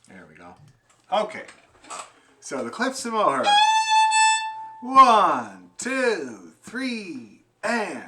There we go. Okay. So the Cliffs of Moher. 1, 2, 3, and...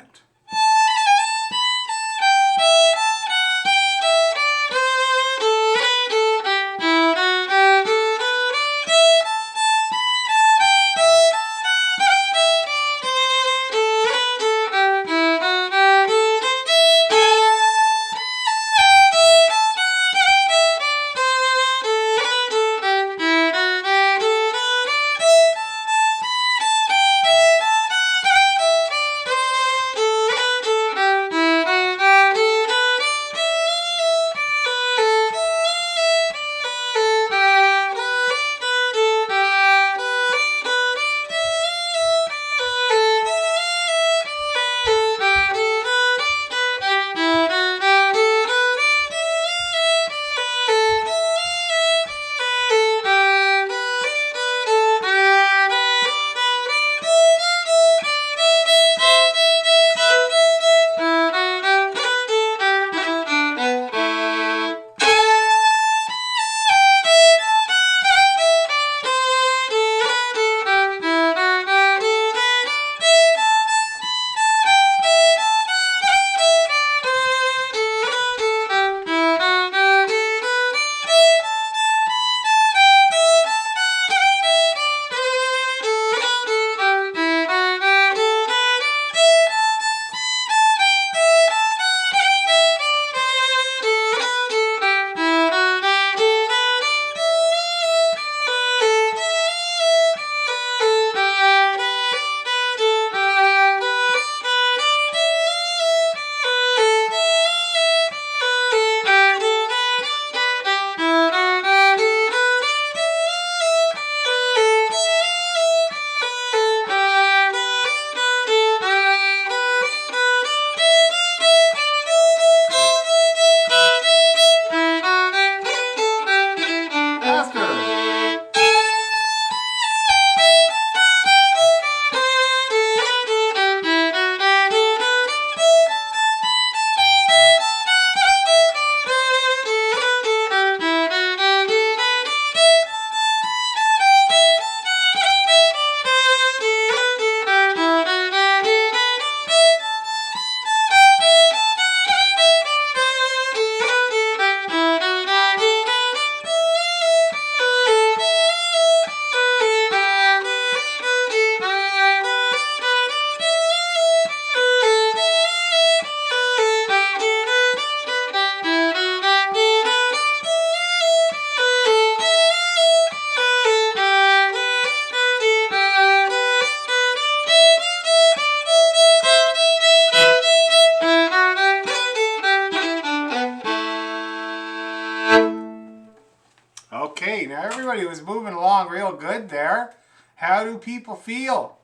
Okay, now everybody was moving along real good there. How do people feel?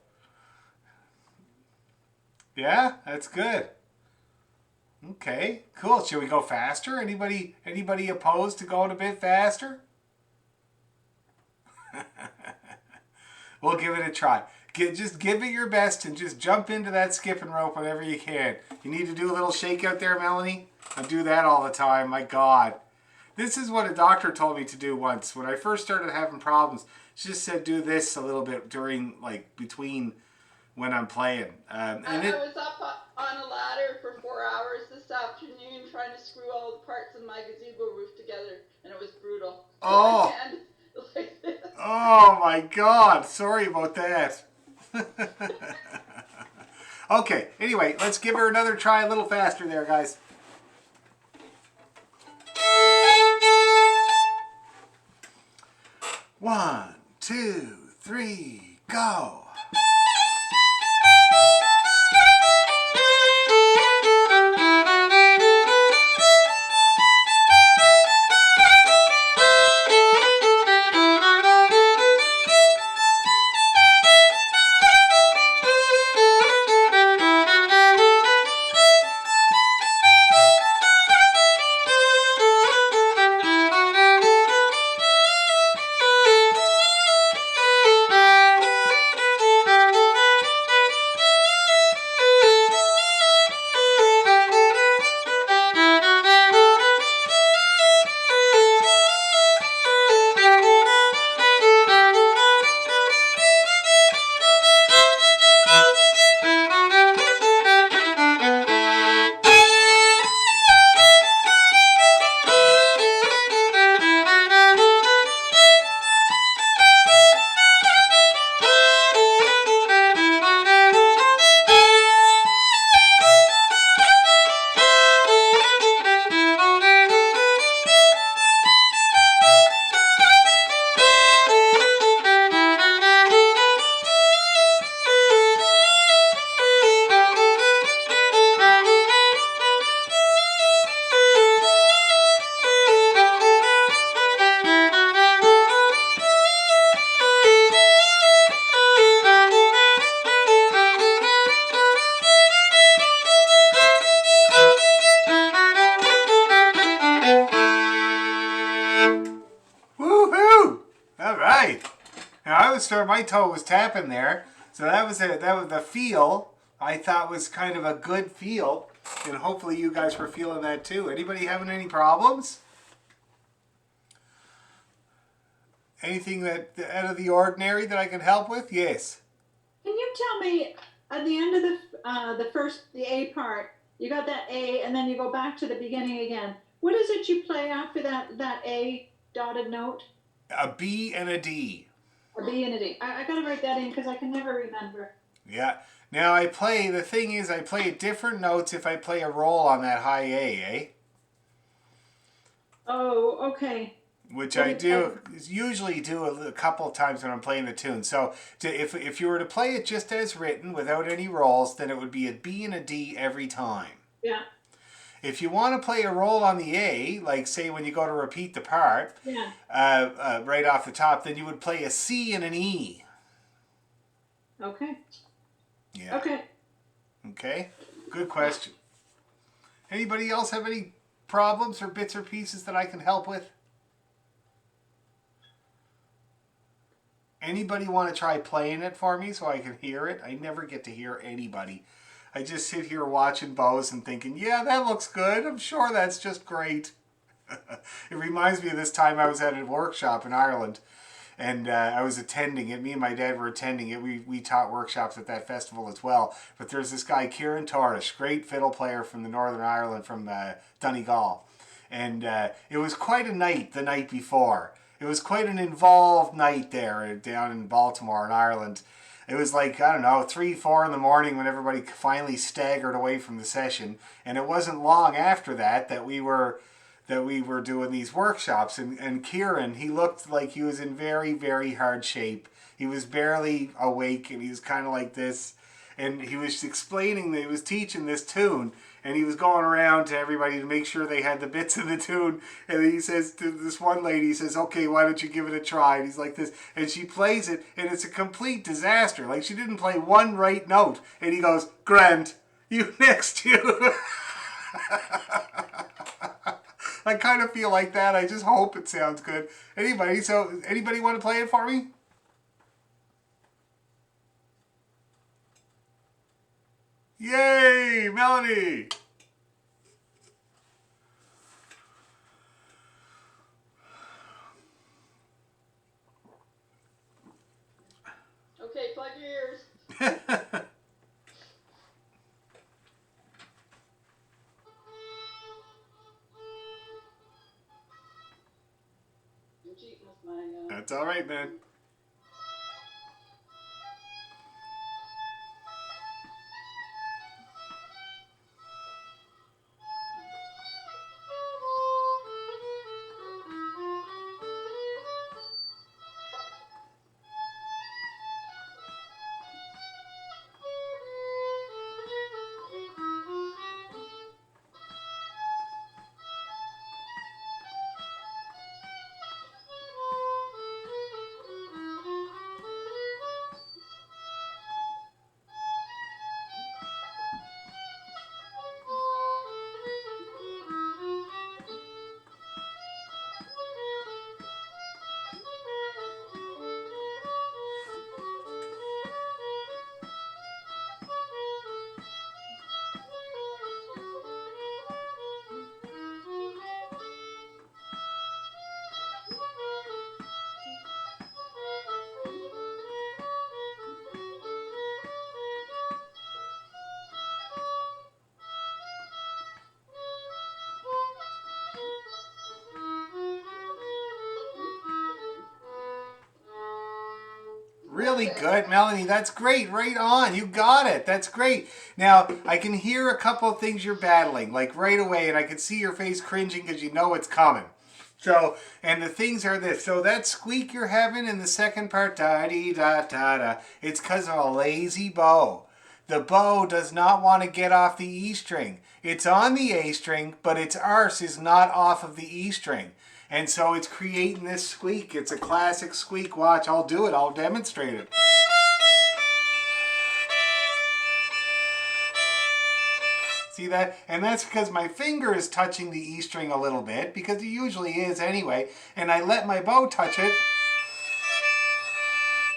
Yeah, that's good. Okay, cool. Should we go faster? Anybody opposed to going a bit faster? We'll give it a try. Just give it your best and just jump into that skipping rope whenever you can. You need to do a little shake out there, Melanie? I do that all the time, my God. This is what a doctor told me to do once. When I first started having problems, she just said do this a little bit during, like, between when I'm playing. I was up on a ladder for 4 hours this afternoon trying to screw all the parts of my gazebo roof together, and it was brutal. So Oh, my hand like this. oh my God. Sorry about that. Okay, anyway, let's give her another try a little faster there, guys. One, two, three, go. my toe was tapping there. So that was the feel. I thought was kind of a good feel, and hopefully you guys were feeling that too. Anybody having any problems? Anything that out of the ordinary that I can help with? Yes. Can you tell me at the end of the A part, you got that A, and then you go back to the beginning again. What is it you play after that A dotted note? A B and a D. A B and a D. I gotta write that in because I can never remember. Yeah. Now the thing is I play different notes if I play a roll on that high A, eh? Oh, okay. Which I do usually do a couple of times when I'm playing the tune. So if you were to play it just as written without any rolls, then it would be a B and a D every time. Yeah. If you want to play a roll on the A, like say when you go to repeat the part, Yeah. right off the top, then you would play a C and an E. Okay. Yeah. Okay. Okay. Good question. Anybody else have any problems or bits or pieces that I can help with? Anybody want to try playing it for me so I can hear it? I never get to hear anybody. I just sit here watching Bose and thinking, yeah, that looks good. I'm sure that's just great. It reminds me of this time I was at a workshop in Ireland, and I was attending it. Me and my dad were attending it. We taught workshops at that festival as well. But there's this guy, Kieran Torres, great fiddle player from the Northern Ireland, from Donegal. And it was quite a night the night before. It was quite an involved night there down in Baltimore in Ireland. It was like, I don't know, 3, 4 in the morning when everybody finally staggered away from the session. And it wasn't long after that we were doing these workshops. And Kieran, he looked like he was in very, very hard shape. He was barely awake, and he was kind of like this. And he was explaining that he was teaching this tune, and he was going around to everybody to make sure they had the bits of the tune. And he says to this one lady, he says, okay, why don't you give it a try? And he's like this. And she plays it, and it's a complete disaster. Like, she didn't play one right note. And he goes, Grant, you next, you. I kind of feel like that. I just hope it sounds good. Anybody want to play it for me? Yay, Melanie! Okay, plug your ears. I'm cheating with my. That's all right, man. Really good, Melanie. That's great. Right on. You got it. That's great. Now, I can hear a couple of things you're battling, like right away, and I can see your face cringing because you know it's coming. So, and the things are this. So that squeak you're having in the second part, da-dee-da-da-da, it's because of a lazy bow. The bow does not want to get off the E string. It's on the A string, but its arse is not off of the E string. And so it's creating this squeak. It's a classic squeak. Watch, I'll do it. I'll demonstrate it. See that? And that's because my finger is touching the E string a little bit, because it usually is anyway. And I let my bow touch it.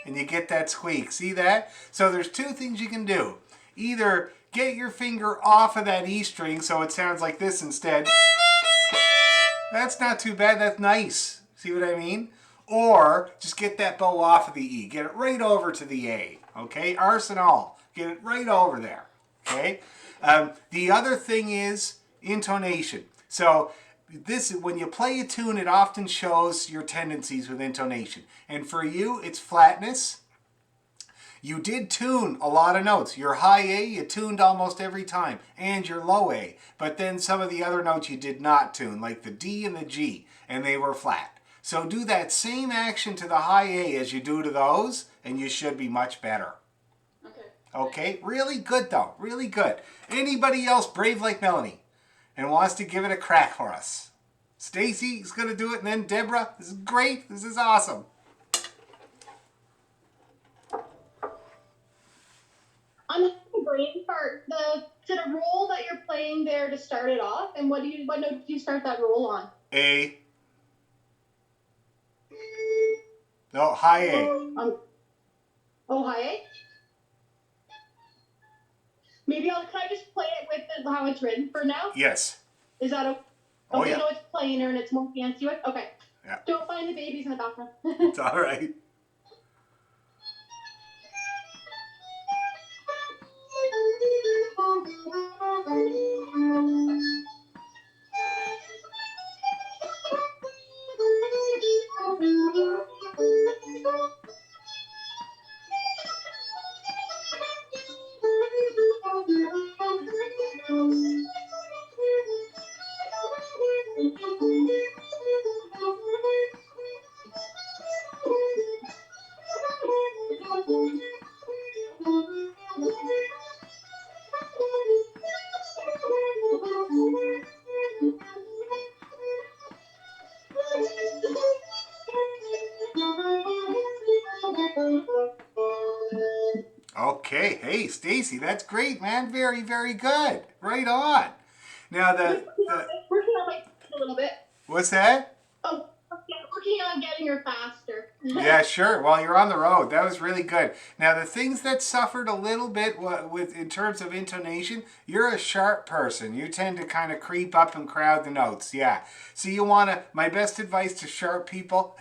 and you get that squeak. See that? So there's two things you can do. Either get your finger off of that E string so it sounds like this instead. That's not too bad. That's nice. See what I mean? Or just get that bow off of the E. Get it right over to the A. Okay? Arsenal. Get it right over there. Okay? The other thing is intonation. So this, when you play a tune, it often shows your tendencies with intonation. And for you, it's flatness. You did tune a lot of notes. Your high A, you tuned almost every time, and your low A. But then some of the other notes you did not tune, like the D and the G, and they were flat. So do that same action to the high A as you do to those, and you should be much better. Okay. Okay? Really good, though. Really good. Anybody else brave like Melanie and wants to give it a crack for us? Stacy is going to do it, and then Deborah. This is great. This is awesome. On the brain part, to the roll that you're playing there to start it off, and what note do you start that roll on? A. No, high A. Oh, high A? Maybe can I just play it with how it's written for now? Yes. Is that okay? Oh, Okay, yeah. I know it's plainer and it's more fancy. Okay. Yeah. Don't mind the babies in the background. It's all right. Okay, hey Stacy, that's great, man. Very, very good. Right on. Now Working on my a little bit. what's that? Oh, yeah, working on getting her faster. Yeah, sure. Well, you're on the road. That was really good. Now, the things that suffered a little bit with in terms of intonation, you're a sharp person. You tend to kind of creep up and crowd the notes. Yeah. So you want to, my best advice to sharp people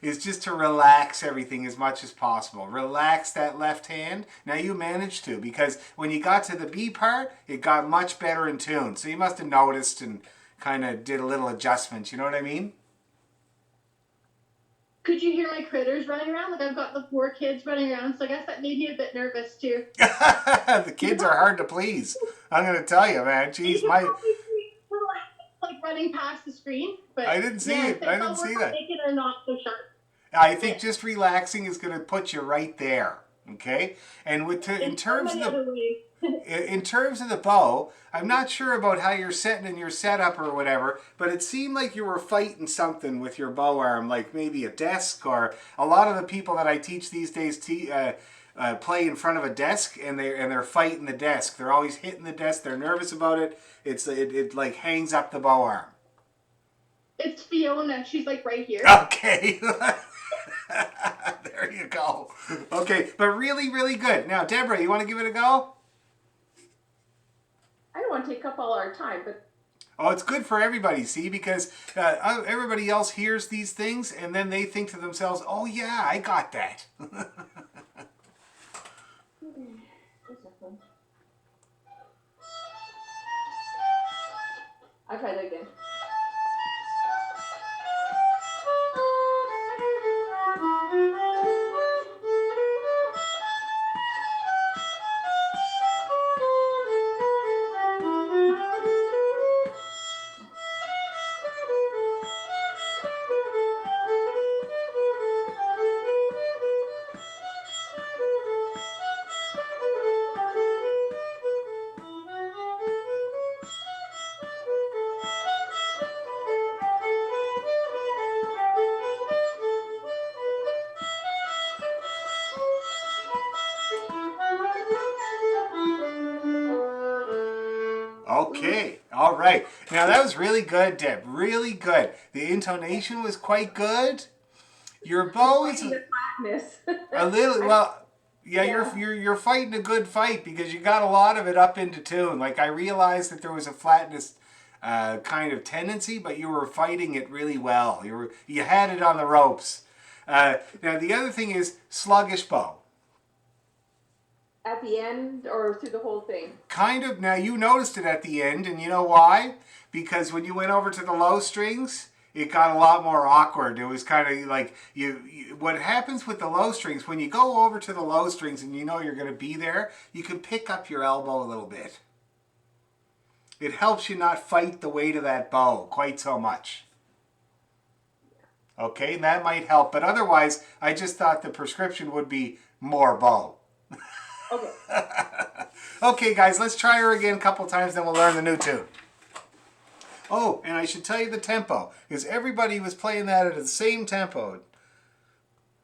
is just to relax everything as much as possible. Relax that left hand. Now, you managed to, because when you got to the B part, it got much better in tune. So you must have noticed and kind of did a little adjustment. You know what I mean? Could you hear my critters running around? Like I've got the 4 kids running around, so I guess that made me a bit nervous too. The kids are hard to please. I'm going to tell you, man. Jeez, my... like running past the screen. But I didn't see it. I didn't see that. Make it or not so sharp. I think just relaxing is going to put you right there. Okay? And in terms of the bow, I'm not sure about how you're setting in your setup or whatever, but it seemed like you were fighting something with your bow arm, like maybe a desk, or a lot of the people that I teach these days play in front of a desk, and they're fighting the desk. They're always hitting the desk. They're nervous about it. It like hangs up the bow arm. It's Fiona. She's like right here. Okay. There you go. Okay, but really, really good. Now, Deborah, you want to give it a go? I don't want to take up all our time, but Oh, it's good for everybody, see, because everybody else hears these things and then they think to themselves, oh yeah, I got that. I'll try that again. Okay, all right. Now that was really good, Deb. Really good. The intonation was quite good. Your bow is... The flat flatness. A little, well, yeah, Yeah. you're fighting a good fight because you got a lot of it up into tune. Like I realized that there was a flatness kind of tendency, but you were fighting it really well. You had it on the ropes. Now the other thing is sluggish bow. At the end or through the whole thing? Kind of. Now you noticed it at the end, and you know why? Because when you went over to the low strings, it got a lot more awkward. It was kind of like what happens with the low strings when you go over to the low strings and you know you're going to be there, you can pick up your elbow a little bit. It helps you not fight the weight of that bow quite so much. Okay, and that might help, but otherwise, I just thought the prescription would be more bow. Okay. Okay, guys, let's try her again a couple times, then we'll learn the new tune. Oh, and I should tell you the tempo, because everybody was playing that at the same tempo.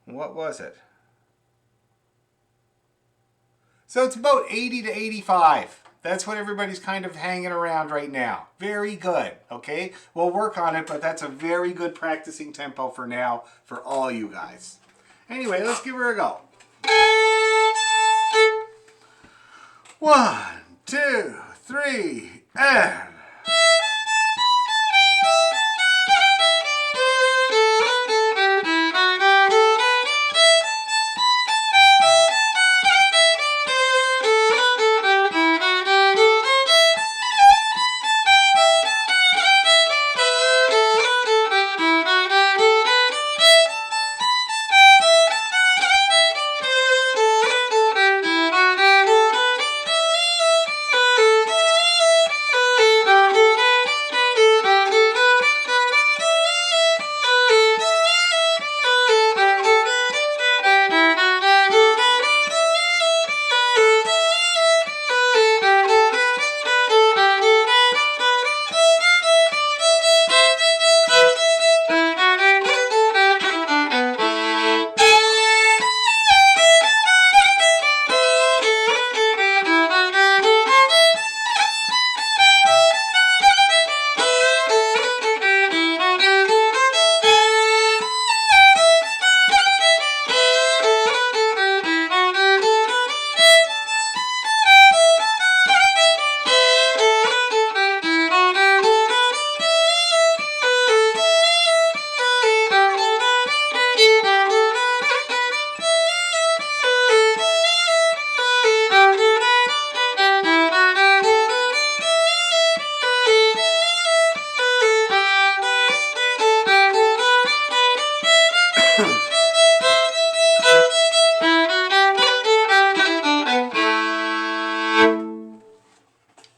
What was it? So it's about 80 to 85. That's what everybody's kind of hanging around right now. Very good, okay? We'll work on it, but that's a very good practicing tempo for now for all you guys. Anyway, let's give her a go. 1, 2, 3, and...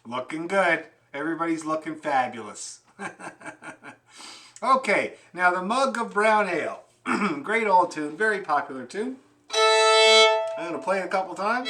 Looking good. Everybody's looking fabulous. Okay, now the Mug of Brown Ale. Great old tune, very popular tune. I'm going to play it a couple times.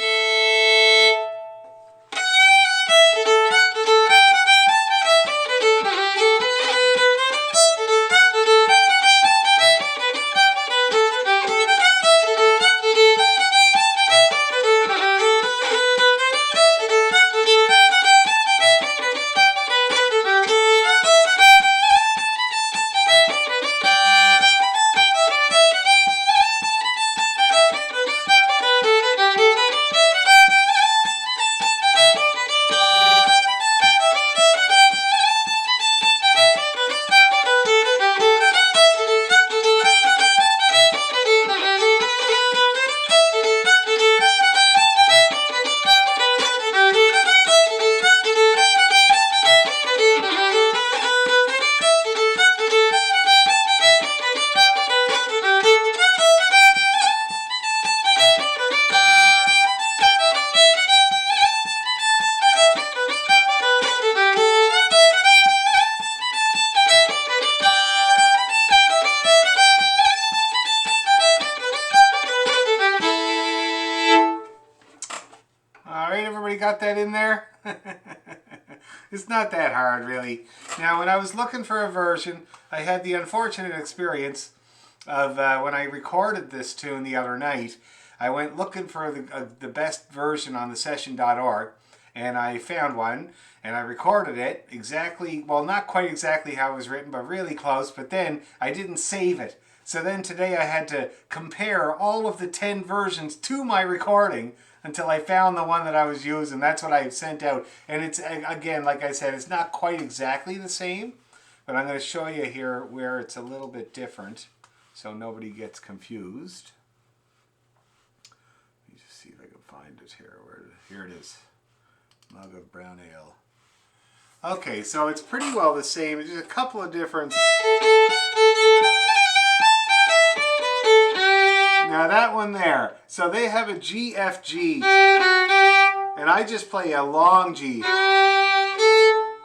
All right, everybody got that in there? It's not that hard, really. Now, when I was looking for a version, I had the unfortunate experience of when I recorded this tune the other night, I went looking for the best version on the session.org, and I found one, and I recorded it exactly, well, not quite exactly how it was written, but really close, but then I didn't save it. So then today I had to compare all of the 10 versions to my recording until I found the one that I was using. That's what I sent out. And it's, again, like I said, it's not quite exactly the same, but I'm going to show you here where it's a little bit different so nobody gets confused. Let me just see if I can find it here. Here it is. Mug of brown ale. Okay, so it's pretty well the same. It's just a couple of different... Now that one there, so they have a G, F, G, and I just play a long G.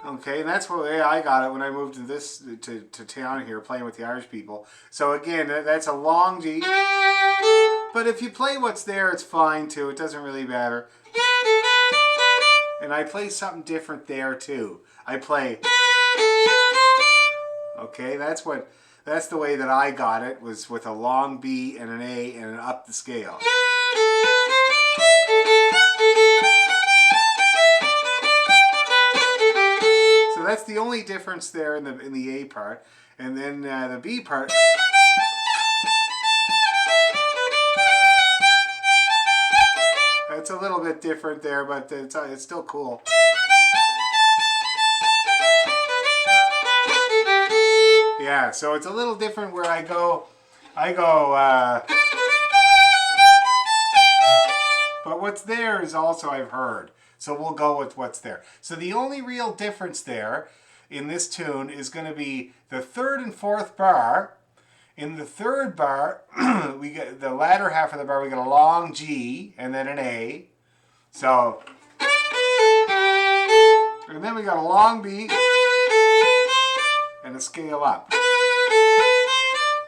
Okay, and that's the way I got it when I moved to town here, playing with the Irish people. So again, that's a long G, but if you play what's there, it's fine too. It doesn't really matter. And I play something different there too. I play, okay, that's the way that I got it, was with a long B and an A and an up the scale. So that's the only difference there in the A part. And then the B part, it's a little bit different there, but it's still cool. Yeah, so it's a little different where I go, but what's there is also I've heard. So we'll go with what's there. So the only real difference there in this tune is going to be the third and fourth bar. In the third bar, we get the latter half of the bar, we get a long G and then an A. So, and then we got a long B and a scale up.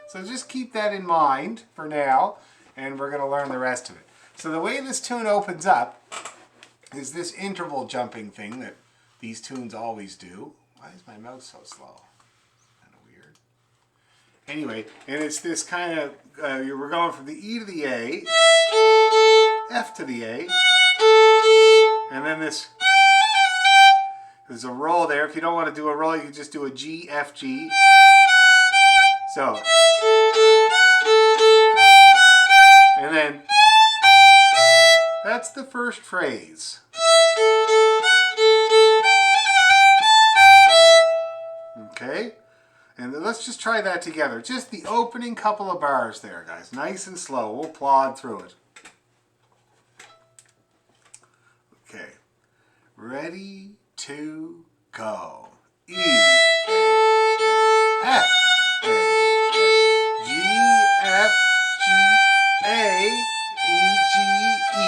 So just keep that in mind for now, and we're going to learn the rest of it. So the way this tune opens up is this interval jumping thing that these tunes always do. Why is my mouse so slow? Kind of weird. Anyway, and it's this kind of, we're going from the E to the A, F to the A, and then there's a roll there. If you don't want to do a roll, you can just do a G, F, G. So, and then that's the first phrase. Okay, and then let's just try that together. Just the opening couple of bars there, guys. Nice and slow. We'll plod through it. Okay, ready to go. E, A, F, A, G, F, G, A, E, G, E.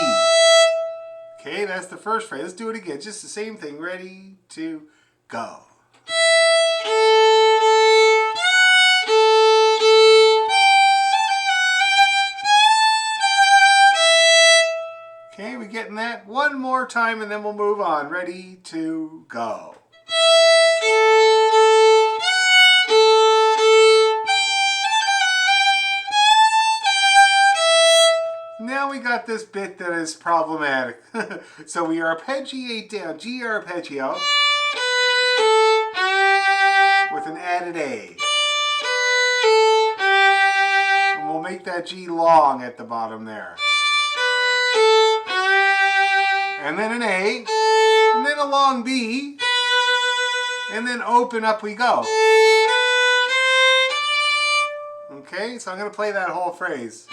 Okay, that's the first phrase. Let's do it again. Just the same thing. Ready to go. Okay, we getting that? One more time and then we'll move on. Ready to go. Now we got this bit that is problematic. So we arpeggiate down, G arpeggio, with an added A. And we'll make that G long at the bottom there. And then an A, and then a long B, and then open up we go. Okay, so I'm going to play that whole phrase.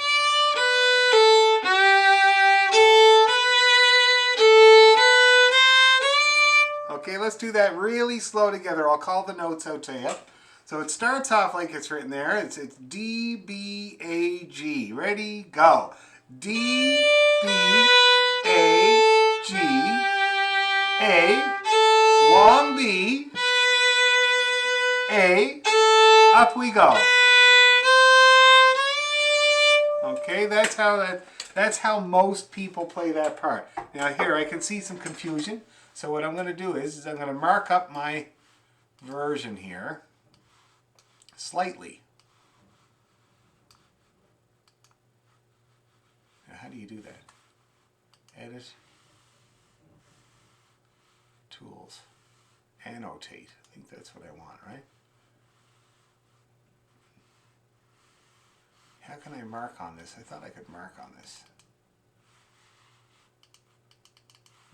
Okay, let's do that really slow together. I'll call the notes out to you. So it starts off like it's written there. It's D, B, A, G. Ready, go. D, B, A, G, A, long B, A, up we go. Okay, that's how most people play that part. Now here I can see some confusion. So what I'm going to do is I'm going to mark up my version here slightly. Now how do you do that? Edit, tools, annotate. I think that's what I want, right? can I mark on this? I thought I could mark on this.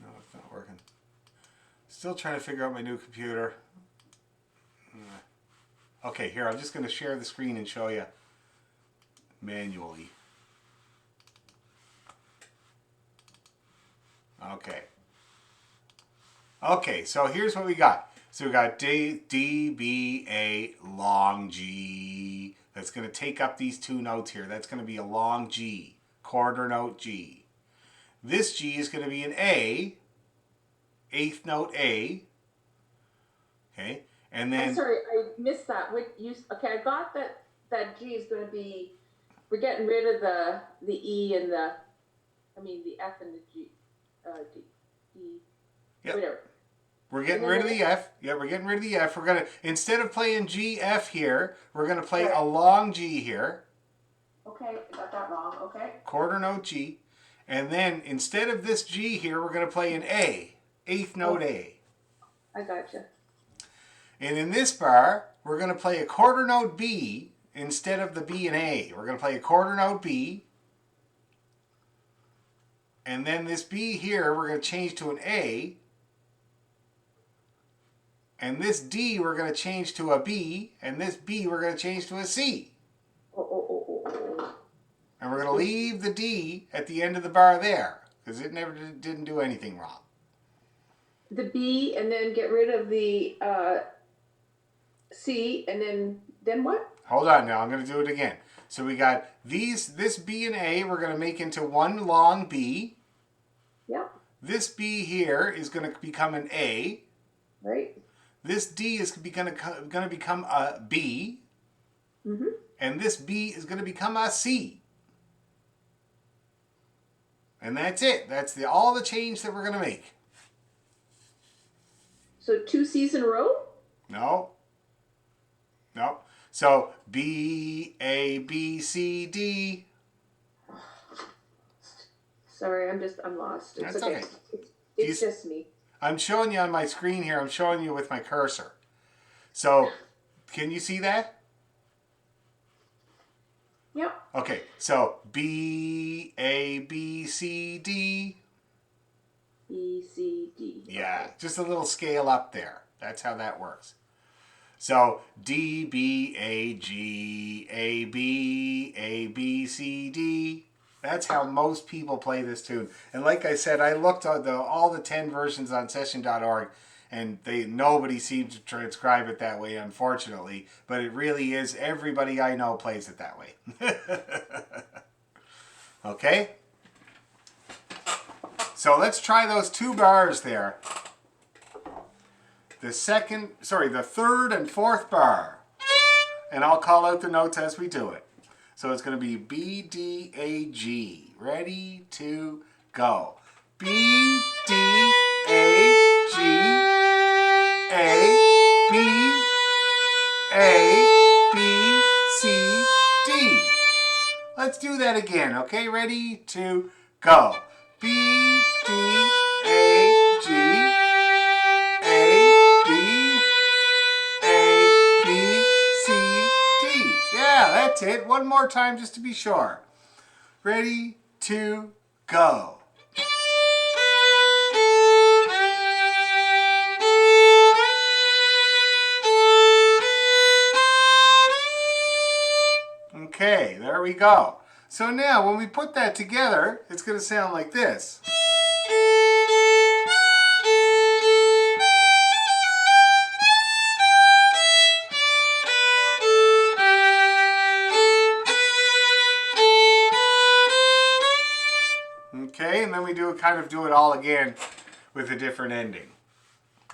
No, it's not working. Still trying to figure out my new computer. Okay, here, I'm just going to share the screen and show you manually. Okay. Okay, so here's what we got. So we got D, B, A, long G. That's going to take up these two notes here. That's going to be a long G, quarter note G. This G is going to be an A, eighth note A. Okay, and then... I'm sorry, I missed that. Okay, I got that G is going to be, we're getting rid of the E and the F and the G. D, Yep. whatever. We're getting rid of the F. Yeah, we're getting rid of the F. We're going to, instead of playing G, F here, we're going to play a long G here. Okay, I got that wrong. Okay. Quarter note G. And then instead of this G here, we're going to play an A, eighth note A. I gotcha. And in this bar, we're going to play a quarter note B instead of the B and A. We're going to play a quarter note B. And then this B here, we're going to change to an A. And this D, we're going to change to a B. And this B, we're going to change to a C. And we're going to leave the D at the end of the bar there, because it never didn't do anything wrong. The B, and then get rid of the C, and then what? Hold on now, I'm going to do it again. So we got this B and A, we're going to make into one long B. Yep. This B here is going to become an A. Right. This D is going to become a B. Mm-hmm. And this B is going to become a C. And that's it. That's all the change that we're going to make. So 2 C's in a row? No. No. So B, A, B, C, D. Sorry, I'm lost. It's That's okay. It's just me. I'm showing you on my screen here. I'm showing you with my cursor. So can you see that? Yep. Okay, so B, A, B, C, D. B, C, D. Yeah, just a little scale up there. That's how that works. So D, B, A, G, A, B, C, D. That's how most people play this tune. And like I said, I looked at all the 10 versions on session.org, and nobody seemed to transcribe it that way, unfortunately. But it really is, everybody I know plays it that way. Okay? So let's try those 2 bars there. The third and fourth bar. And I'll call out the notes as we do it. So it's going to be B, D, A, G. Ready, to, go. B, D, A, G, A, B, A, B, C, D. Let's do that again, okay? Ready, to, go. B, D, A, G, A, B, A, B, C, D. Yeah, that's it. One more time just to be sure. Ready, to, go. Okay, there we go. So now when we put that together, it's going to sound like this. Okay, and then we do it all again with a different ending.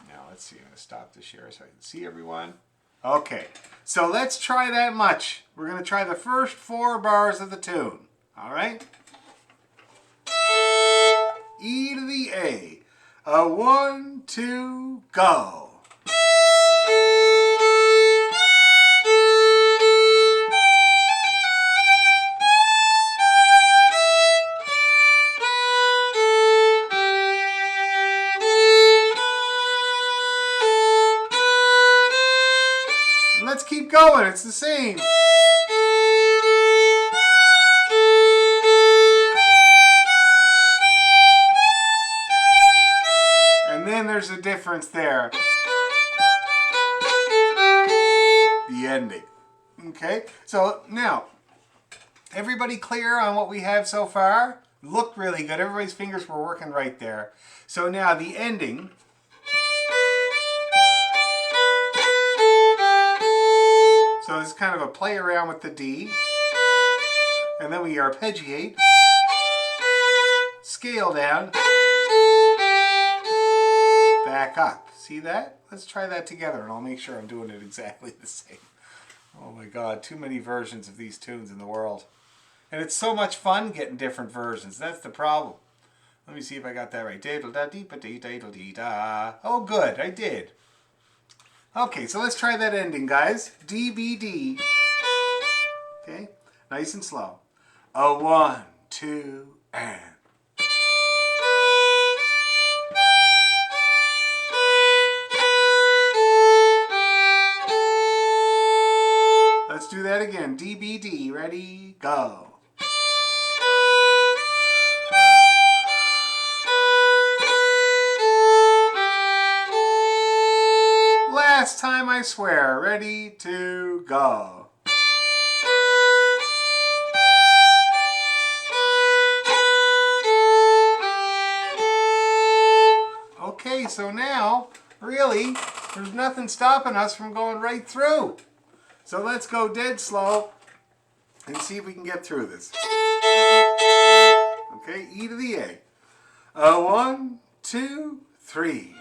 Now let's see, I'm going to stop the share so I can see everyone. Okay, so let's try that much. We're going to try the first 4 bars of the tune. All right? E to the A. 1, 2, go. Let's keep going. It's the same. difference there. The ending. Okay, so now, everybody clear on what we have so far? Looked really good. Everybody's fingers were working right there. So now the ending. So it's kind of a play around with the D. And then we arpeggiate. Scale down. Back up. See that? Let's try that together and I'll make sure I'm doing it exactly the same. Oh my God, too many versions of these tunes in the world. And it's so much fun getting different versions. That's the problem. Let me see if I got that right. Da-da-dee-ba-dee-da-dee-da. Oh good, I did. Okay, so let's try that ending, guys. D, B, D. Okay, nice and slow. A 1, 2, and. Let's do that again. D, B, D. Ready? Go. Last time, I swear. Ready to go. Okay, so now, really, there's nothing stopping us from going right through. So let's go dead slow and see if we can get through this. Okay, E to the A. 1, 2, 3.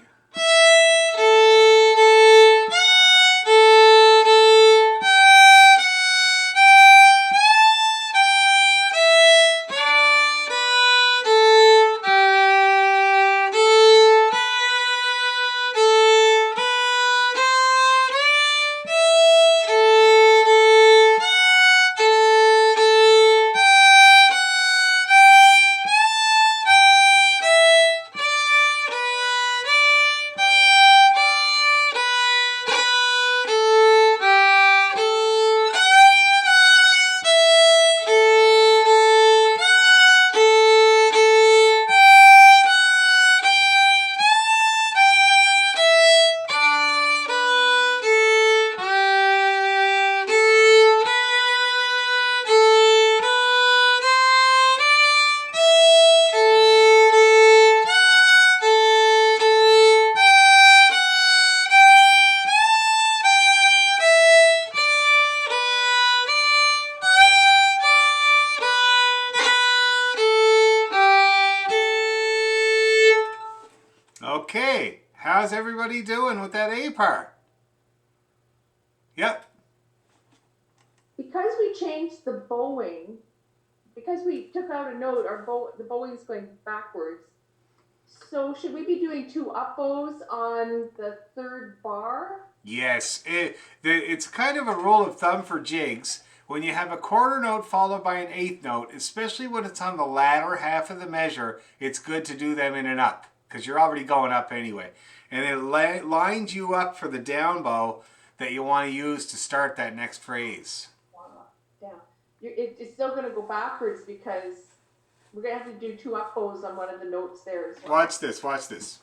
Okay, how's everybody doing with that A part? Yep. Because we changed the bowing, because we took out a note, the bowing's going backwards. So should we be doing 2 up bows on the 3rd bar? Yes, it's kind of a rule of thumb for jigs. When you have a quarter note followed by an 8th note, especially when it's on the latter half of the measure, it's good to do them in an up, because you're already going up anyway. And it lines you up for the down bow that you want to use to start that next phrase. Down. It's still going to go backwards because we're going to have to do 2 up bows on one of the notes there as well. Watch this, watch this.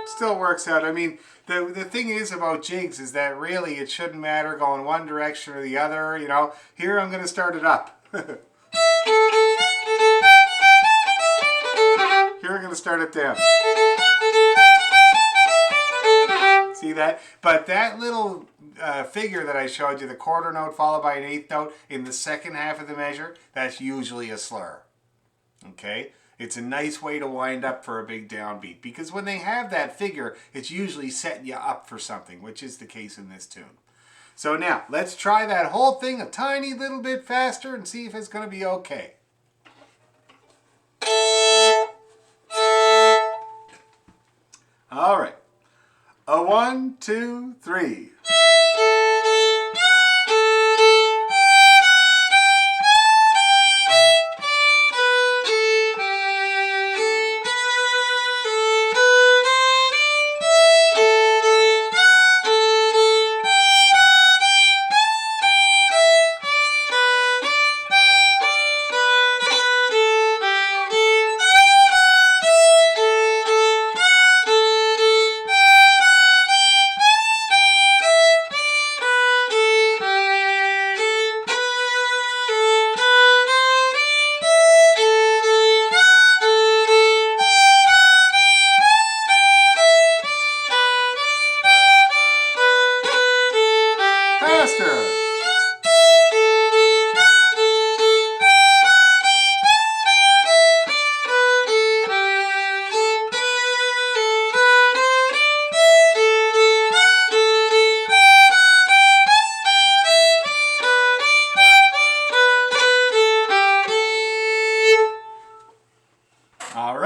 Still works out. I mean, the thing is about jigs is that really it shouldn't matter going one direction or the other. You know, here I'm going to start it up. Here I'm going to start it down. See that? But that little figure that I showed you, the quarter note followed by an 8th note in the second half of the measure, that's usually a slur. Okay? It's a nice way to wind up for a big downbeat, because when they have that figure, it's usually setting you up for something, which is the case in this tune. So now, let's try that whole thing a tiny little bit faster and see if it's going to be okay. All right. A 1, 2, 3.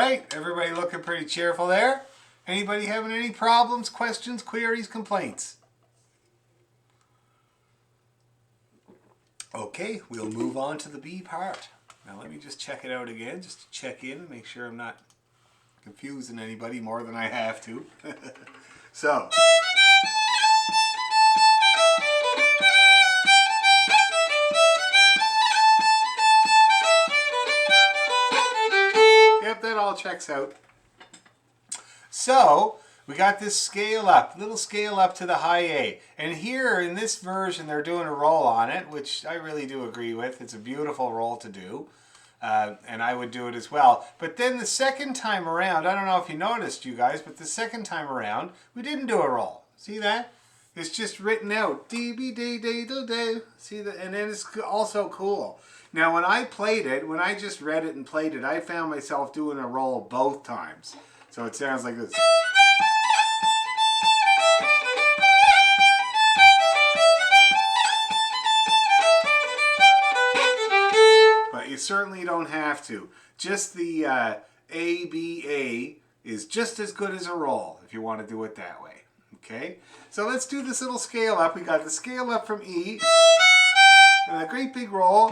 right, everybody looking pretty cheerful there. Anybody having any problems, questions, queries, complaints? Okay, we'll move on to the B part. Now let me just check it out again, just to check in and make sure I'm not confusing anybody more than I have to. So. Yep, that all checks out. So, we got this scale up, little scale up to the high A. And here in this version, they're doing a roll on it, which I really do agree with. It's a beautiful roll to do. And I would do it as well. But then the second time around, I don't know if you noticed, you guys, but the second time around, we didn't do a roll. See that? It's just written out. D-B-D-D-D-D. See that? And then it's also cool. Now, when I played it, when I just read it and played it, I found myself doing a roll both times. So it sounds like this. But you certainly don't have to. Just the A-B-A is just as good as a roll if you want to do it that way. Okay? So let's do this little scale up. We got the scale up from E, and a great big roll.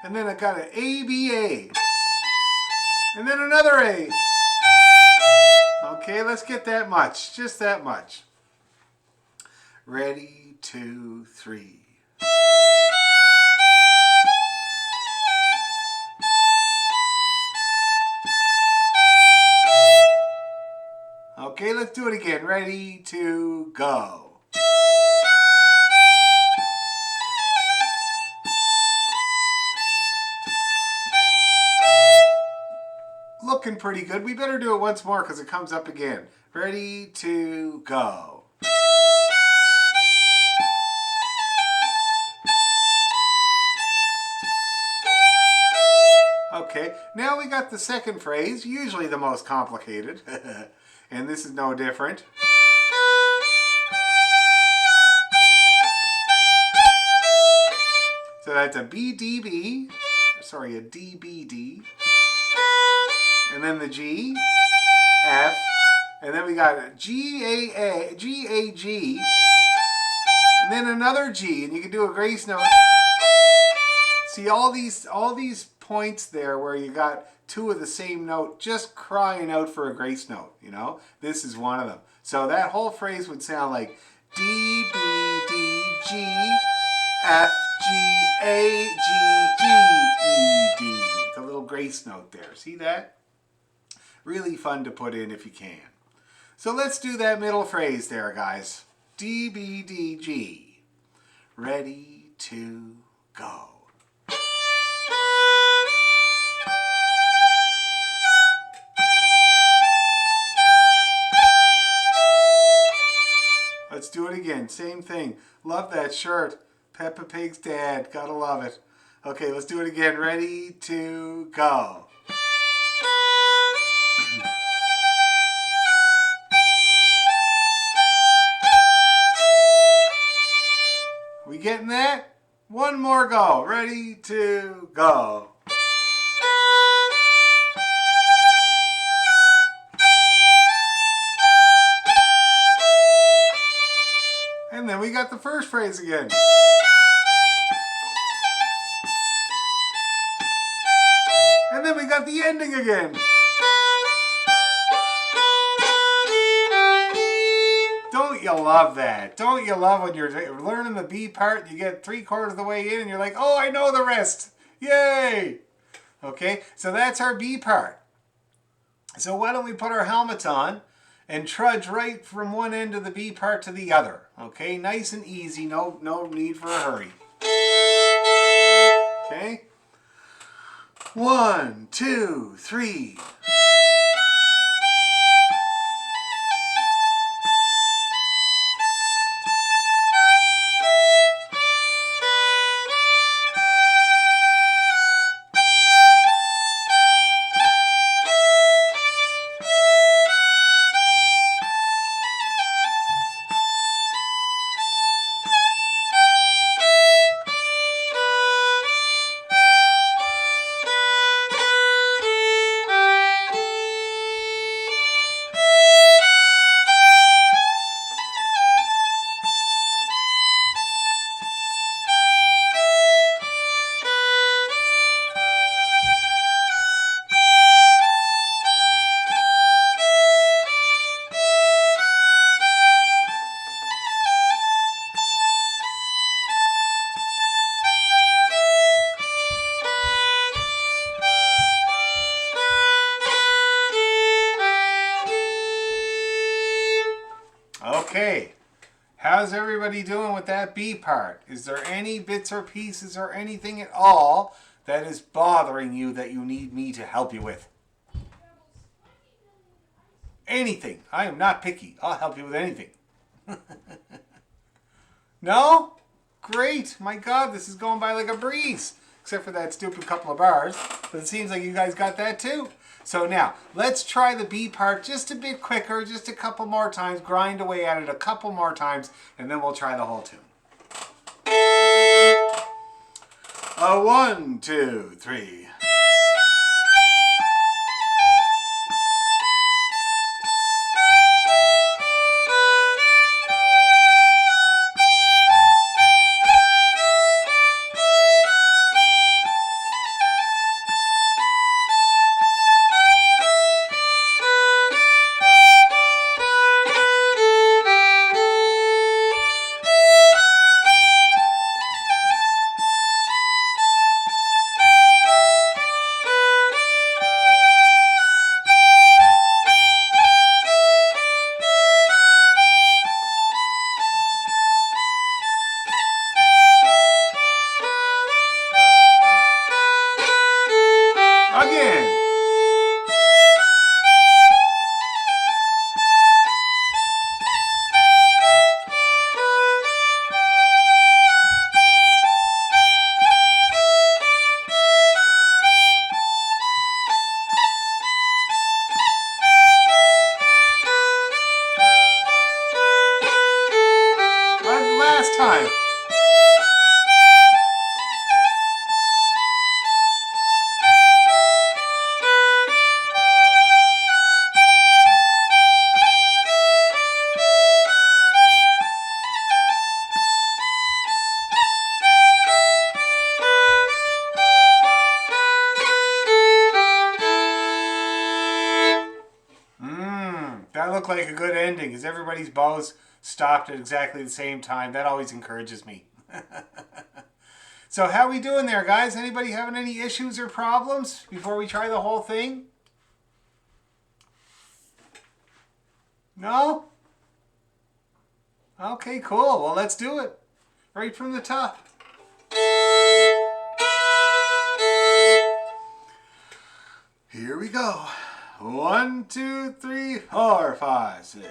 And then I got an A-B-A. And then another A. Okay, let's get that much. Just that much. Ready, 2, 3. Okay, let's do it again. Ready, 2, go. Looking pretty good. We better do it once more because it comes up again. Ready, 2, go. Okay, now we got the second phrase, usually the most complicated, and this is no different. So that's a B-D-B, sorry, a D-B-D. And then the G, F, and then we got a G-A-A, G-A-G, and then another G, and you can do a grace note. See all these points there where you got two of the same note just crying out for a grace note, you know? This is one of them. So that whole phrase would sound like D, B, D, G, F, G, A, G, G, E, D. With a little grace note there. See that? Really fun to put in if you can. So let's do that middle phrase there, guys. D, B, D, G. Ready, 2, go. Let's do it again. Same thing. Love that shirt. Peppa Pig's dad. Gotta love it. Okay, let's do it again. Ready, 2, go. We getting that? One more go. Ready, 2, go. And then we got the first phrase again. And then we got the ending again. Don't you love that? Don't you love when you're learning the B part and you get 3/4 of the way in and you're like, oh, I know the rest. Yay! Okay, so that's our B part. So why don't we put our helmets on and trudge right from one end of the B part to the other. Okay, nice and easy, no need for a hurry. Okay? 1, 2, 3. Okay. How's everybody doing with that B part? Is there any bits or pieces or anything at all that is bothering you that you need me to help you with? Anything. I am not picky. I'll help you with anything. No? Great. My God, this is going by like a breeze. Except for that stupid couple of bars. But it seems like you guys got that too. So now, let's try the B part just a bit quicker, just a couple more times. Grind away at it a couple more times, and then we'll try the whole tune. A 1, 2, 3. Again. Last time. That looked like a good ending because everybody's bows stopped at exactly the same time. That always encourages me. So how we doing there, guys? Anybody having any issues or problems before we try the whole thing? No? Okay, cool. Well, let's do it. Right from the top. Here we go. 1, 2, 3, 4, 5, 6.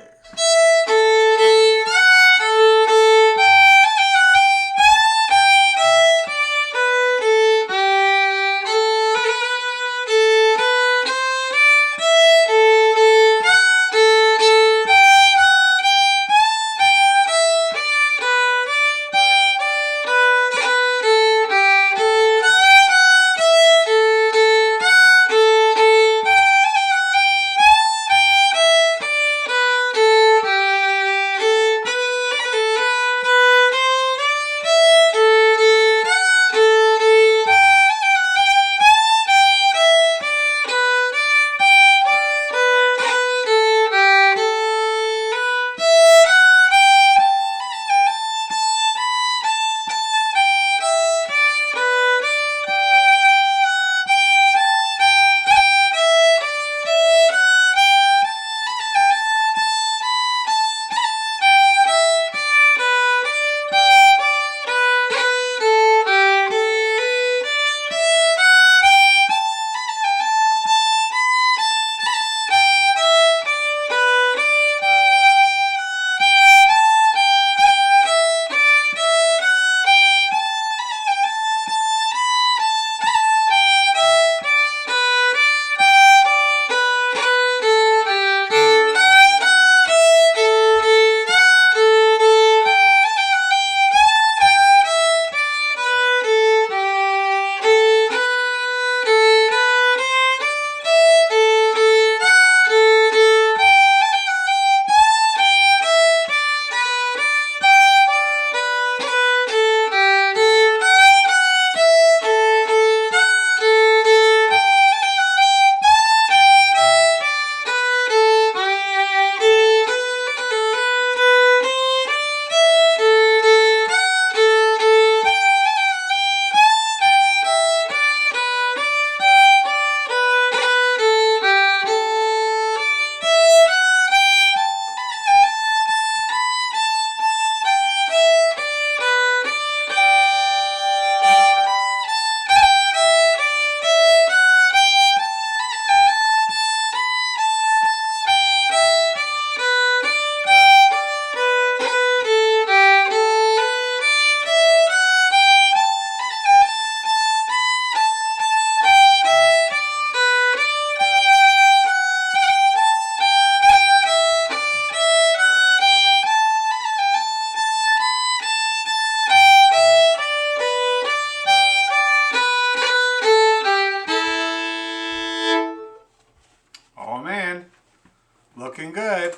Looking good.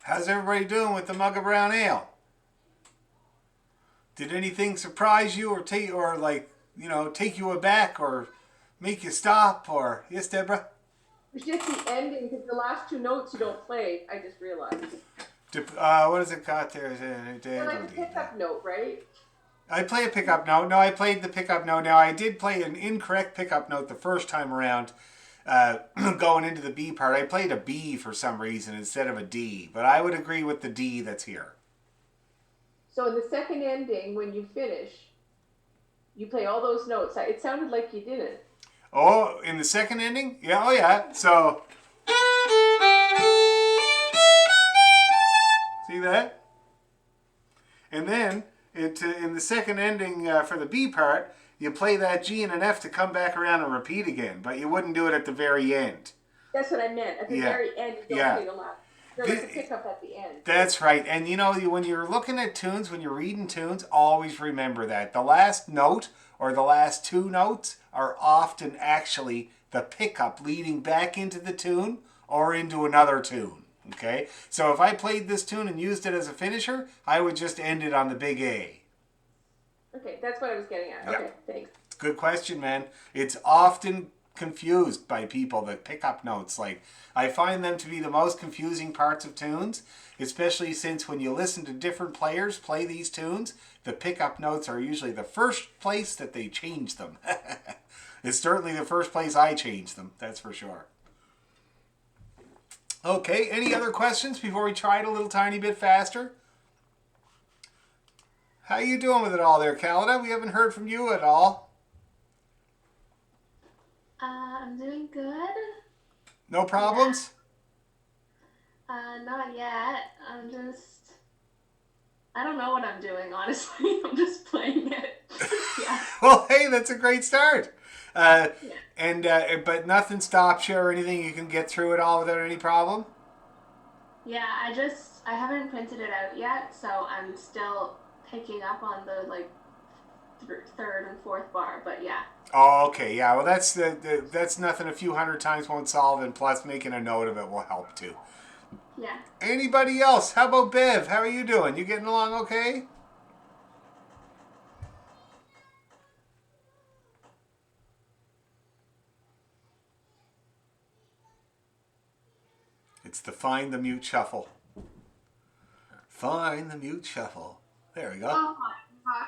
How's everybody doing with the mug of brown ale? Did anything surprise you or take you aback or make you stop or yes, Deborah? It's just the ending because the last two notes you don't play. I just realized. What has it got there? They're like a pickup note, right? I play a pickup note. No, I played the pickup note. Now, I did play an incorrect pickup note the first time around going into the B part. I played a B for some reason instead of a D, but I would agree with the D that's here. So in the second ending, when you finish, you play all those notes. It sounded like you didn't. Oh, in the second ending? Yeah, oh yeah. So, see that? And then, in the second ending for the B part, you play that G and an F to come back around and repeat again, but you wouldn't do it at the very end. That's what I meant. At the very end, you don't play the last. There's like a pickup at the end. That's right. And when you're looking at tunes, when you're reading tunes, always remember that. The last note or the last two notes are often actually the pickup leading back into the tune or into another tune. Okay? So if I played this tune and used it as a finisher, I would just end it on the big A. Okay, that's what I was getting at. Yep. Okay, thanks. Good question, man. It's often confused by people, the pickup notes. Like, I find them to be the most confusing parts of tunes, especially since when you listen to different players play these tunes, the pickup notes are usually the first place that they change them. It's certainly the first place I change them, that's for sure. Okay, any other questions before we try it a little tiny bit faster? How you doing with it all there, Calida? We haven't heard from you at all. I'm doing good. No problems? Not yet. I don't know what I'm doing, honestly. I'm just playing it. Yeah. Well, hey, that's a great start. But nothing stops you or anything. You can get through it all without any problem? Yeah, I haven't printed it out yet, so I'm still picking up on the, third and fourth bar, but yeah. Oh, okay, yeah. Well, that's nothing a few hundred times won't solve, and plus making a note of it will help too. Yeah. Anybody else? How about Bev? How are you doing? You getting along okay? It's the Find the Mute Shuffle. Find the Mute Shuffle. There we go. Oh my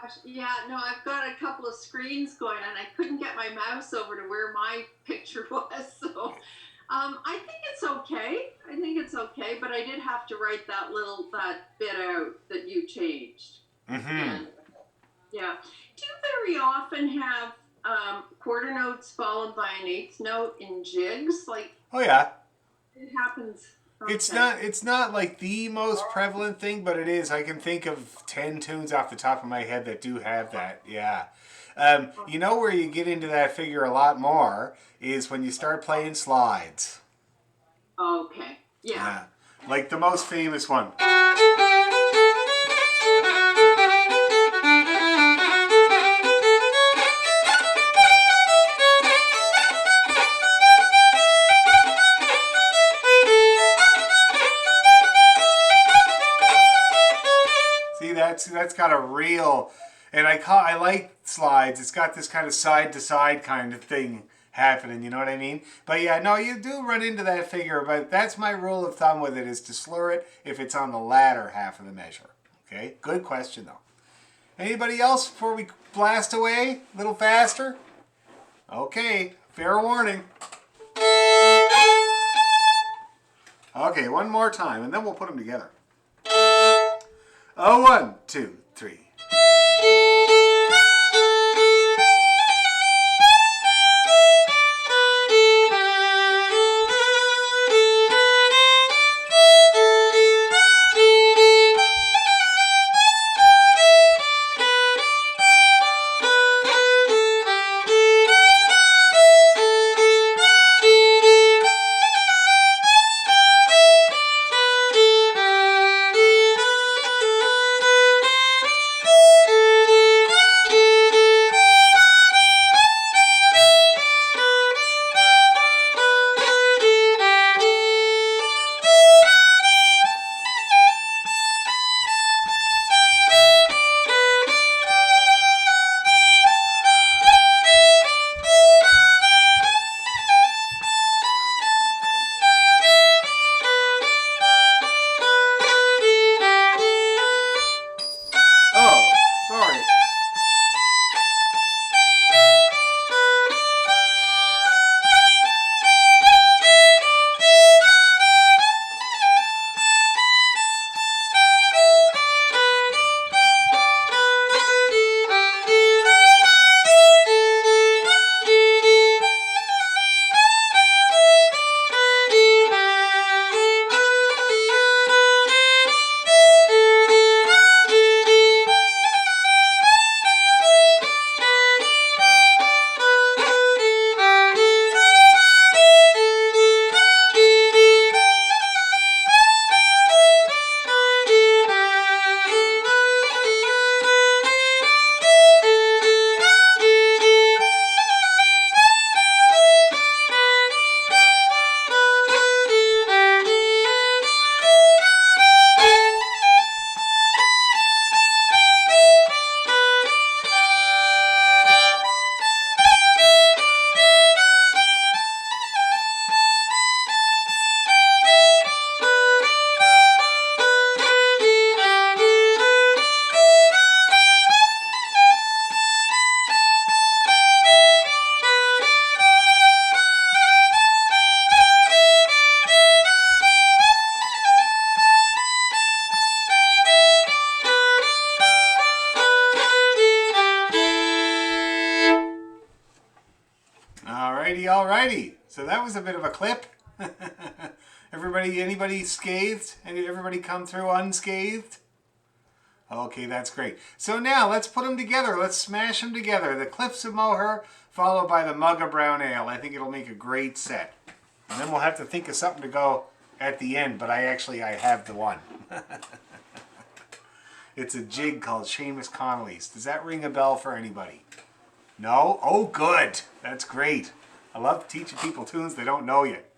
gosh. Yeah, no, I've got a couple of screens going and I couldn't get my mouse over to where my picture was. So I think it's okay. But I did have to write that bit out that you changed. Mm-hmm. And, yeah. Do you very often have quarter notes followed by an eighth note in jigs? Oh yeah. It happens. Okay. It's not like the most prevalent thing, but it is. I can think of 10 tunes off the top of my head that do have that. Yeah. You know where you get into that figure a lot more is when you start playing slides. Okay. Yeah. Like the most famous one. That's got a real, and I like slides. It's got this kind of side to side kind of thing happening. You know what I mean? But yeah, no, you do run into that figure. But that's my rule of thumb with it is to slur it if it's on the latter half of the measure. Okay, good question though. Anybody else before we blast away a little faster? Okay, fair warning. Okay, one more time, and then we'll put them together. 1, 2, 3. Alrighty, alrighty. So that was a bit of a clip. Anybody scathed? Everybody come through unscathed? Okay, that's great. So now let's put them together. Let's smash them together. The Cliffs of Moher followed by the Mug of Brown Ale. I think it'll make a great set. And then we'll have to think of something to go at the end, but I have the one. It's a jig called Seamus Connolly's. Does that ring a bell for anybody? No? Oh, good. That's great. I love teaching people tunes they don't know yet.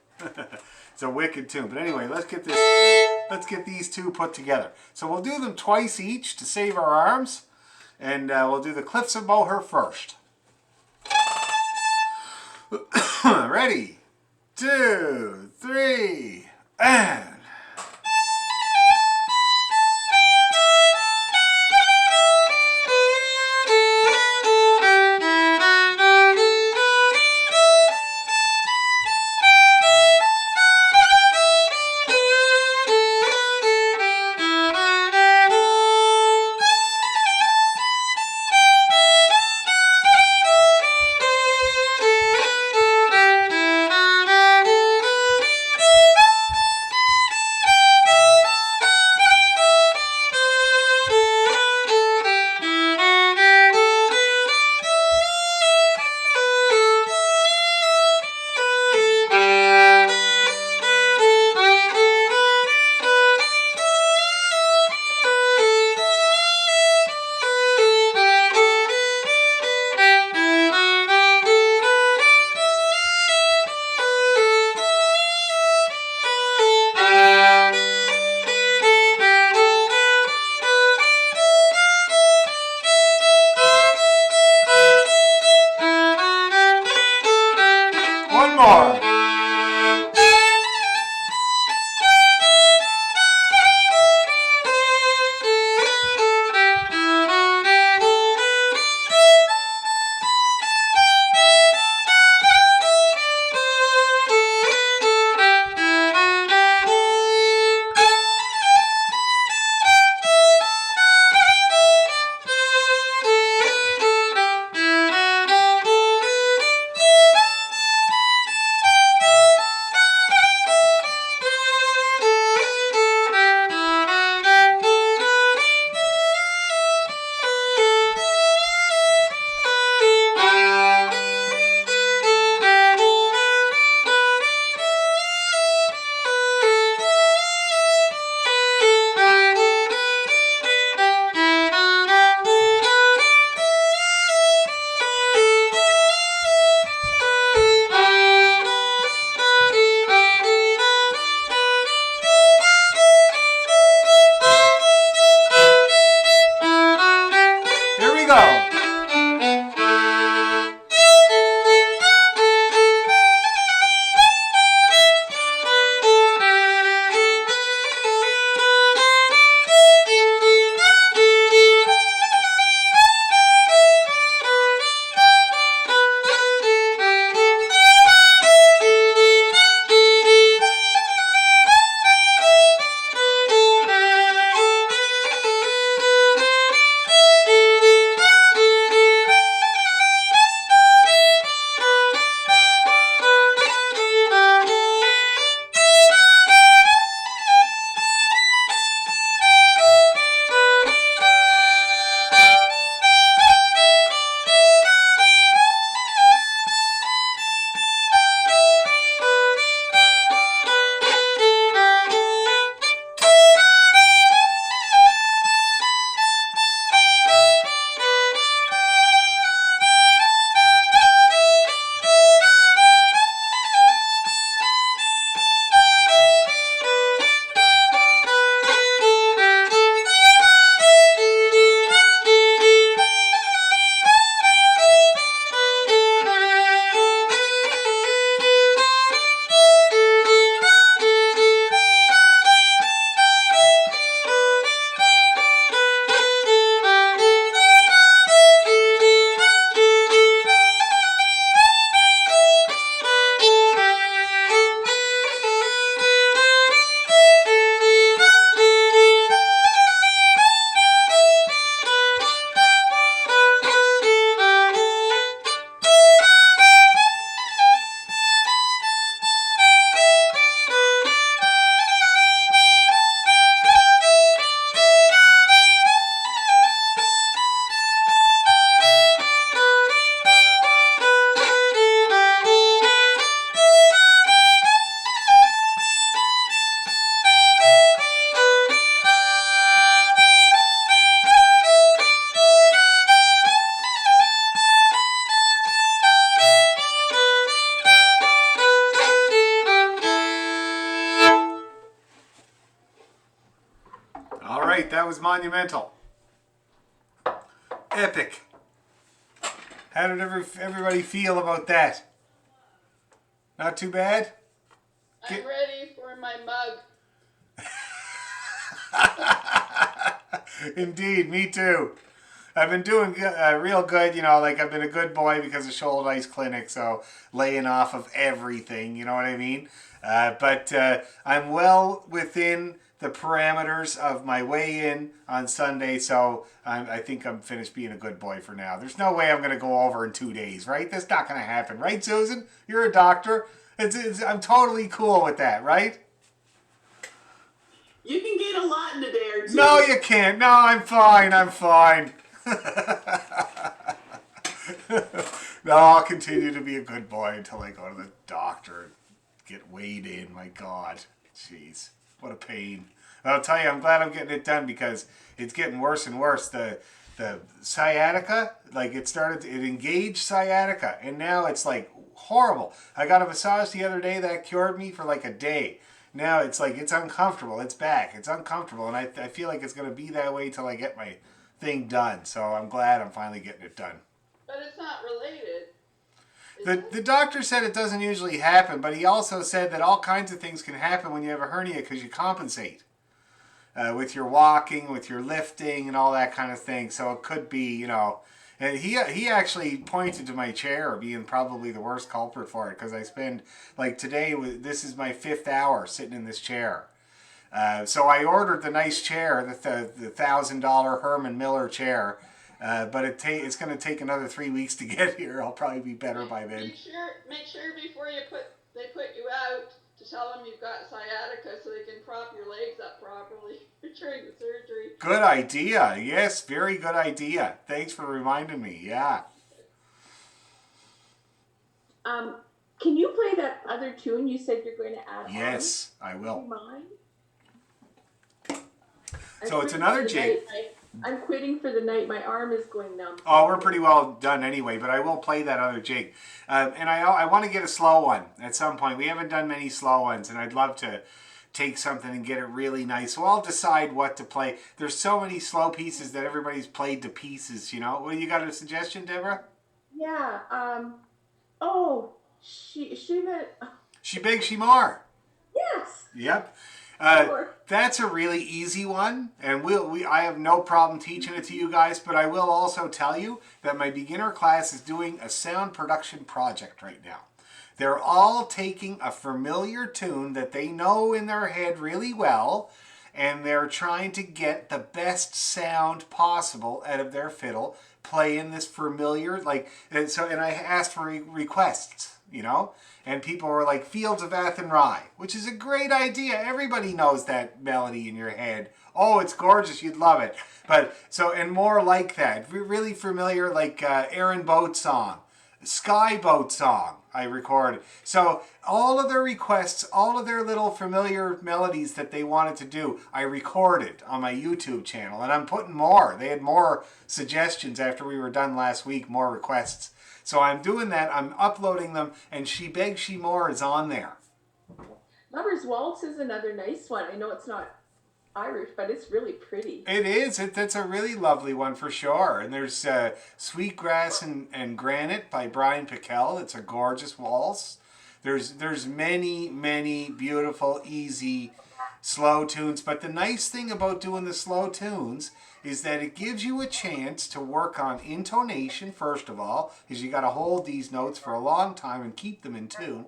It's a wicked tune. But anyway, let's get these two put together. So we'll do them twice each to save our arms. And we'll do the Cliffs of Moher first. Ready? 2, 3, and... One more. That was monumental. Epic. How did everybody feel about that? Not too bad? I'm ready for my mug. Indeed, me too. I've been doing real good, you know, like I've been a good boy because of Shoal Ice Clinic, so laying off of everything, you know what I mean? But I'm well within the parameters of my weigh-in on Sunday, so I think I'm finished being a good boy for now. There's no way I'm going to go over in 2 days, right? That's not going to happen, right, Susan? You're a doctor. I'm totally cool with that, right? You can gain a lot in a day or two. No, you can't. No, I'm fine. I'm fine. No, I'll continue to be a good boy until I go to the doctor and get weighed in. My God. Jeez. What a pain. But I'll tell you, I'm glad I'm getting it done because it's getting worse and worse. The sciatica, like it engaged sciatica, and now it's like horrible. I got a massage the other day that cured me for like a day. Now it's like it's uncomfortable. It's back. It's uncomfortable, and I feel like it's going to be that way till I get my thing done. So I'm glad I'm finally getting it done. But it's not related. The doctor said it doesn't usually happen, but he also said that all kinds of things can happen when you have a hernia because you compensate with your walking, with your lifting, and all that kind of thing. So it could be, you know. And he actually pointed to my chair being probably the worst culprit for it because I spend, like today, this is my 5th hour sitting in this chair. So I ordered the nice chair, the $1,000 Herman Miller chair, but it's going to take another 3 weeks to get here. I'll probably be better by then. Make sure before they put you out to tell them you've got sciatica so they can prop your legs up properly during the surgery. Good idea. Yes, very good idea. Thanks for reminding me. Yeah. Can you play that other tune you said you're going to add? Yes, I on? will. Do you mind? So it's another jig. I'm quitting for the night. My arm is going numb. Oh, we're pretty well done anyway, but I will play that other jig. And I want to get a slow one at some point. We haven't done many slow ones, and I'd love to take something and get it really nice. So I'll decide what to play. There's so many slow pieces that everybody's played to pieces, you know. Well, you got a suggestion, Deborah? Yeah. She Beg, She Mar. Yes. Yep. That's a really easy one, and I have no problem teaching it to you guys, but I will also tell you that my beginner class is doing a sound production project right now. They're all taking a familiar tune that they know in their head really well, and they're trying to get the best sound possible out of their fiddle, playing this familiar, and I asked for requests, you know? And people were like, Fields of Athenry, which is a great idea. Everybody knows that melody in your head. Oh, it's gorgeous. You'd love it. And more like that. Really familiar, like Aaron Boat Song, Sky Boat Song, I recorded. So all of their requests, all of their little familiar melodies that they wanted to do, I recorded on my YouTube channel. And I'm putting more. They had more suggestions after we were done last week, more requests. So I'm doing that, I'm uploading them, and She Beg, She More is on there. Lover's Waltz is another nice one. I know it's not Irish, but it's really pretty. It is. That's a really lovely one for sure. And there's Sweetgrass and Granite by Brian Pickell. It's a gorgeous waltz. There's many, many beautiful, easy, slow tunes. But the nice thing about doing the slow tunes is that it gives you a chance to work on intonation, first of all, because you got to hold these notes for a long time and keep them in tune.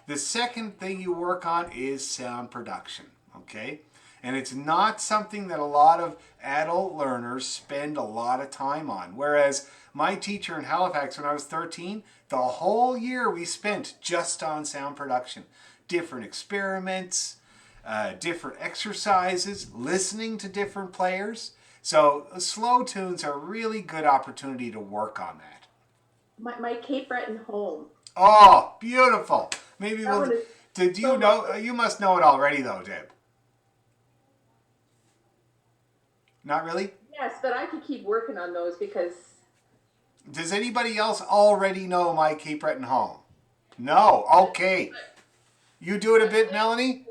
The second thing you work on is sound production, okay? And it's not something that a lot of adult learners spend a lot of time on. Whereas my teacher in Halifax when I was 13, the whole year we spent just on sound production. Different experiments, different exercises, listening to different players. So slow tunes are a really good opportunity to work on that. My Cape Breton Home. Oh, beautiful. Maybe That one is you know? You must know it already though, Deb. Not really? Yes, but I could keep working on those because... Does anybody else already know My Cape Breton Home? No. Okay. You do it a bit, Melanie?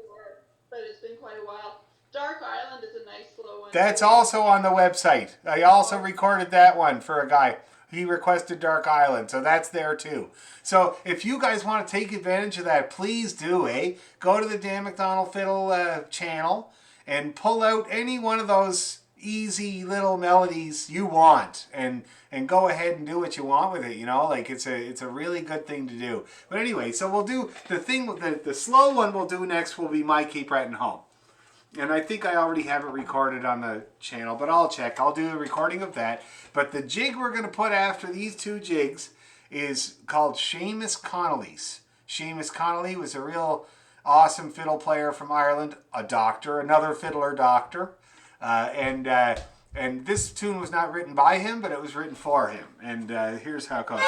But it's been quite a while. Dark Island is a nice slow one. That's also on the website. I also recorded that one for a guy. He requested Dark Island, so that's there too. So if you guys want to take advantage of that, please do, eh? Go to the Dan McDonald Fiddle channel and pull out any one of those easy little melodies you want and go ahead and do what you want with it, you know, like it's a really good thing to do. But anyway, so we'll do the thing with the slow one we'll do next will be My Cape Breton Home. And I think I already have it recorded on the channel, but I'll check. I'll do a recording of that. But the jig we're going to put after these two jigs is called Seamus Connolly's. Seamus Connolly was a real awesome fiddle player from Ireland, a doctor, another fiddler doctor. And this tune was not written by him, but it was written for him. And here's how it goes.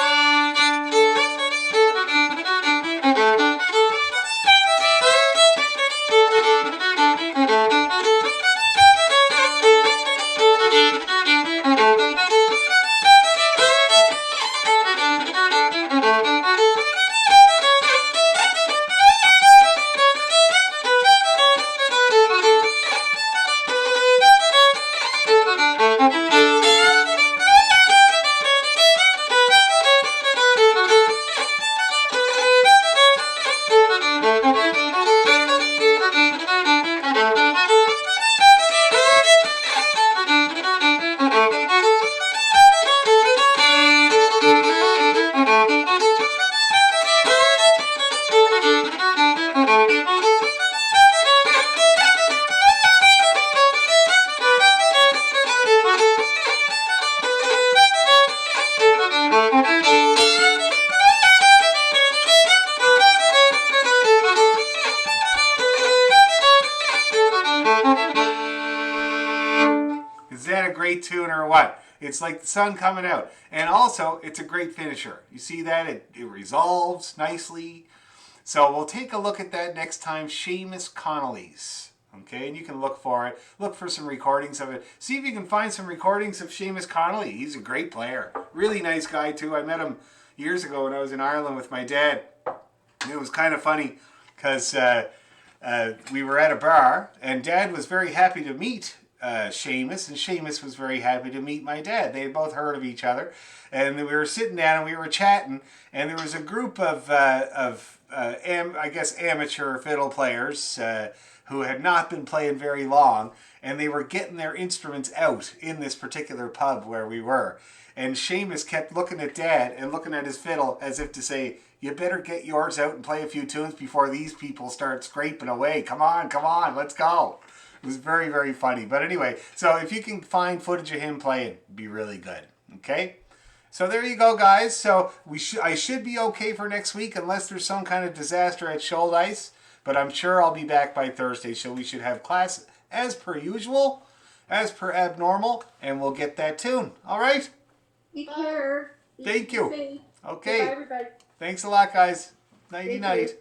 Is that a great tune or what? It's like the sun coming out. And also, it's a great finisher. You see that? It resolves nicely. So we'll take a look at that next time. Seamus Connolly's. Okay, and you can look for it. Look for some recordings of it. See if you can find some recordings of Seamus Connolly. He's a great player. Really nice guy too. I met him years ago when I was in Ireland with my dad. And it was kind of funny because we were at a bar and Dad was very happy to meet Seamus, and Seamus was very happy to meet my dad. They had both heard of each other, and we were sitting down and we were chatting, and there was a group of I guess amateur fiddle players who had not been playing very long, and they were getting their instruments out in this particular pub where we were. And Seamus kept looking at Dad and looking at his fiddle as if to say, you better get yours out and play a few tunes before these people start scraping away. Come on, let's go. It was very, very funny. But anyway, so if you can find footage of him playing, it'd be really good. Okay? So there you go, guys. So I should be okay for next week unless there's some kind of disaster at Shoaldice. But I'm sure I'll be back by Thursday. So we should have class as per usual, as per abnormal, and we'll get that tune. All right? Take care. Thank you. Be safe. Okay. Bye, everybody. Thanks a lot, guys. Nighty night.